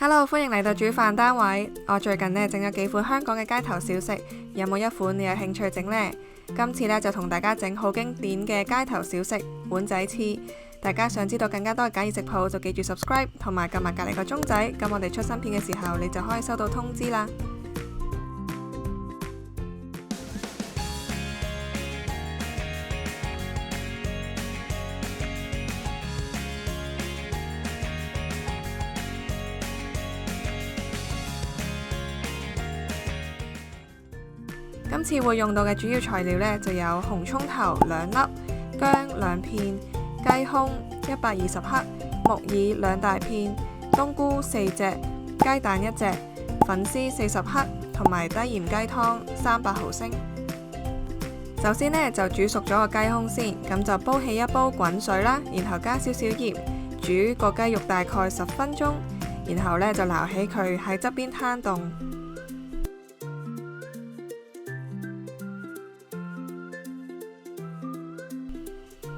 Hello， 歡迎嚟到煮飯單位。我最近整咗幾款香港嘅街頭小食，有冇一款你有興趣整呢？今次就同大家整好經典嘅街頭小食碗仔翅。大家想知道更加多嘅簡易食譜，就記住 subscribe 同埋撳埋隔離個鐘仔，咁我哋出新片嘅時候，你就可以收到通知啦。今次會用到嘅主要材料就有紅葱頭2粒、薑2片、雞胸120克、木耳2大片、冬菇4隻、雞蛋1隻、粉絲40克，同埋低鹽雞湯300毫升。首先就煮熟咗個雞胸先，咁就煲起一煲滾水啦，然後加少少鹽，煮個雞肉大概10分鐘，然後就撈起佢喺側邊攤凍。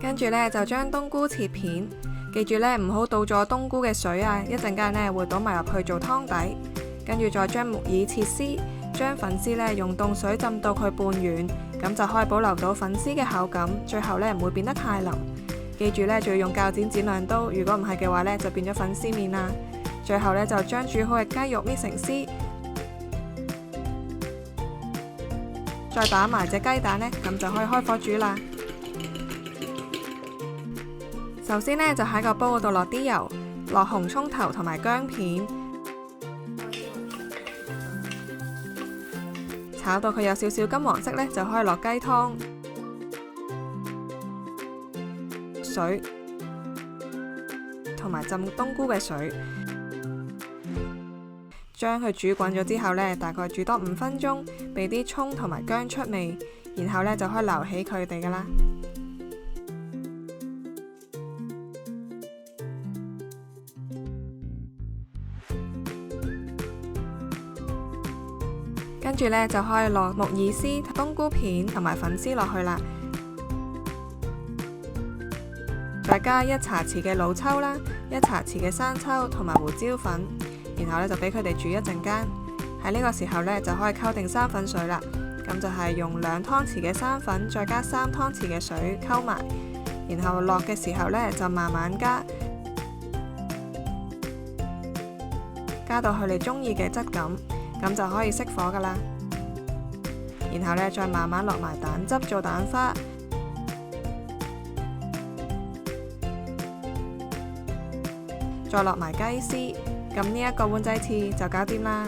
跟住就將冬菇切片，記住唔好倒咗冬菇嘅水啊，一陣間會倒埋入去做湯底。跟住再將木耳切絲，將粉絲用凍水浸到佢半軟，咁就可以保留到粉絲嘅口感，最後唔會變得太腍。記住仲要用鉸剪剪兩刀，如果唔係嘅話就變咗粉絲麵啦。最後就將煮好嘅雞肉搣成絲，再打埋隻雞蛋咁就可以開火煮啦。首先就喺個煲嗰度落啲油，落紅葱頭同埋薑片，炒到佢有少少金黃色就可以落雞湯、水同埋浸冬菇嘅水，將佢煮滾咗之後大概煮多5分鐘，俾啲葱同埋薑出味，然後就可以撈起佢哋噶啦。跟住就可以落木耳絲、冬菇片同埋粉絲落去啦，再加1茶匙嘅老抽啦、1茶匙嘅生抽同埋胡椒粉，然後就俾佢哋煮一陣間。喺呢個時候就可以溝定生粉水啦，咁就係用2湯匙嘅生粉再加3湯匙嘅水溝埋，然後落嘅時候就慢慢加到去你中意嘅質感，咁就可以熄火噶啦。然後再慢慢落埋蛋汁做蛋花，再落埋雞絲，咁呢一個碗仔翅就搞掂啦。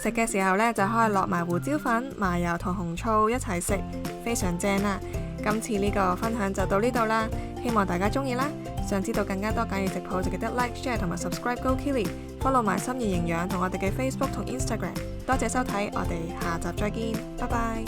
食嘅時候就可以落埋胡椒粉、麻油同紅醋一齊食，非常正啦。今次呢個分享就到呢度啦，希望大家中意啦。想知道更加多簡易食譜，就記得 like、share 同埋 subscribe GoKilly，follow 埋心儀營養同我哋嘅 Facebook 同 Instagram。多謝收睇，我哋下集再見，拜拜。